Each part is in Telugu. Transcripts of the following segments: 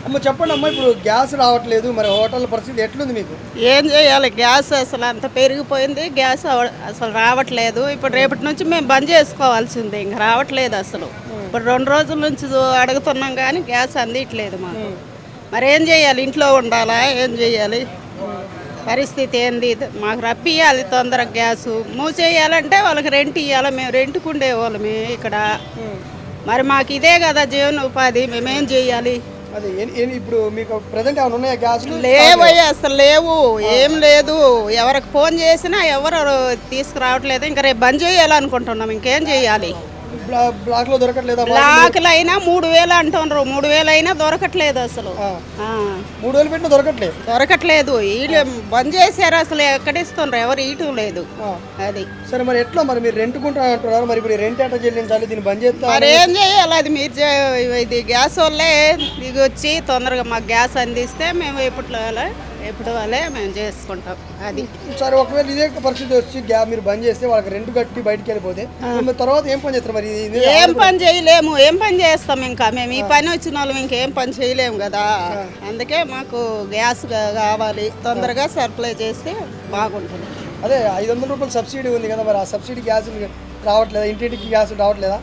అమ్మ చెప్పండి అమ్మ, ఇప్పుడు గ్యాస్ రావట్లేదు, మరి హోటల్ పరిస్థితి ఎట్లుంది మీకు? ఏం చేయాలి? గ్యాస్ అసలు అంత పెరిగిపోయింది. గ్యాస్ అసలు రావట్లేదు. ఇప్పుడు రేపటి నుంచి మేము బంద్ చేసుకోవాల్సిందే. ఇంక రావట్లేదు అసలు. ఇప్పుడు 2 రోజుల నుంచి అడుగుతున్నాం కానీ గ్యాస్ అందియట్లేదు మాకు. మరి ఏం చేయాలి? ఇంట్లో ఉండాలా? ఏం చేయాలి? పరిస్థితి ఏంది? మాకు రప్పియాలి తొందరగా గ్యాసు. మూసేయాలంటే వాళ్ళకి రెంట్ ఇవ్వాలి. మేము రెంట్కు ఉండేవాళ్ళమే ఇక్కడ. మరి మాకు ఇదే కదా జీవనోపాధి. మేమేం చేయాలి? అది ఇప్పుడు మీకు ప్రజెంట్ ఏమైనా ఉన్నాయా గ్యాస్? లేవయ్యా, అసలు లేవు. ఏం లేదు. ఎవరికి ఫోన్ చేసినా ఎవరు తీసుకురావట్లేదు. ఇంకా రేపు బంద్ చేయాలనుకుంటున్నాం. ఇంకేం చేయాలి? బ్లాక్ లో దొరకట్లేదా? బ్లాక్లు అయినా 3000 అంటున్నారు. 3000 అయినా దొరకట్లేదు అసలు. 3000 పెట్టినా దొరకట్లేదు. వీళ్ళు బంద్ చేశారు. అసలు ఎక్కడ ఇస్తున్నారు? ఎవరు ఇయటం లేదు. అది సరే, మరి ఎట్లా? మరి మీరు రెంట్కుంటా అంటున్నారు, మరి ఇప్పుడు రెంట్ ఎట్లా చెల్లించాలి? దీన్ని బంద్ చేస్తా మరి ఏం చేయాలి? అది మీరు ఇది గ్యాస్ వాళ్ళే దిగి వచ్చి తొందరగా మాకు గ్యాస్ అందిస్తే మేము ఎప్పుడు వాళ్ళే మేము చేసుకుంటాం. అది సరే, ఒకవేళ ఇదే పరిస్థితి వచ్చి మీరు బంద్ చేస్తే వాళ్ళకి రెంట్ కట్టి బయటికి వెళ్ళిపోతే తర్వాత ఏం పని చేస్తారు? మరి ఏం పని చేయలేము. ఏం పని చేస్తాం? ఇంకా మేము ఈ పని వచ్చిన వాళ్ళం ఇంకేం పని చేయలేము కదా. అందుకే మాకు గ్యాస్ కావాలి. తొందరగా సప్లై చేస్తే బాగుంటుంది. అదే 500 రూపాయలు సబ్సిడీ ఉంది కదా, మరి ఆ సబ్సిడీ గ్యాస్ రావట్లేదా? ఇంటింటికి గ్యాస్ రావట్లేదా?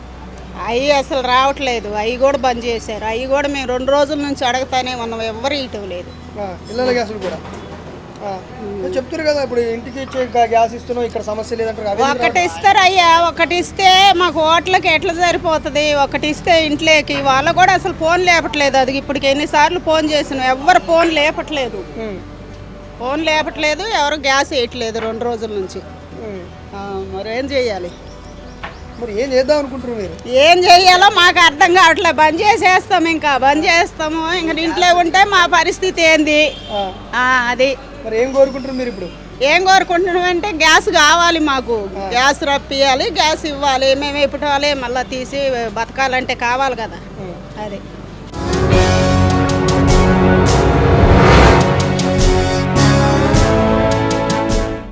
అవి అసలు రావట్లేదు. అవి కూడా బంద్ చేశారు. అవి కూడా మేము 2 రోజుల నుంచి అడగతానే ఉన్నాం. ఎవరు ఇవ్వటం లేదు. ఇళ్ళ గ్యాసులు కూడా చెప్తారు కదా, ఇప్పుడు ఇంటికి ఇచ్చే గ్యాస్ ఇస్తున్నాం, ఇక్కడ సమస్య లేదంటారు. ఒకటి ఇస్తారు అయ్యా. ఒకటి ఇస్తే మాకు హోటల్కి ఎట్లా సరిపోతుంది? ఒకటి ఇస్తే ఇంట్లోకి వాళ్ళు కూడా అసలు ఫోన్ లేపట్లేదు. అది ఇప్పటికి ఎన్నిసార్లు ఫోన్ చేసినాం, ఎవరు ఫోన్ లేపట్లేదు. ఎవరు గ్యాస్ వేయట్లేదు 2 రోజుల నుంచి. మరి ఏం చేయాలి? మరి ఏం చేద్దాం అనుకుంటారు మీరు? ఏం చెయ్యాలో మాకు అర్థం కావట్లేదు. బంద్ చేసేస్తాము. ఇంకా బంద్ చేస్తాము. ఇంకా ఇంట్లో ఉంటే మా పరిస్థితి ఏంది? అది మరి ఏం కోరుకుంటారు మీరు ఇప్పుడు? ఏం కోరుకుంటున్నాం అంటే గ్యాస్ కావాలి మాకు. గ్యాస్ రప్పియాలి, గ్యాస్ ఇవ్వాలి. మేము ఇప్పటి వాళ్ళే మళ్ళీ తీసి బతకాలంటే కావాలి కదా. అది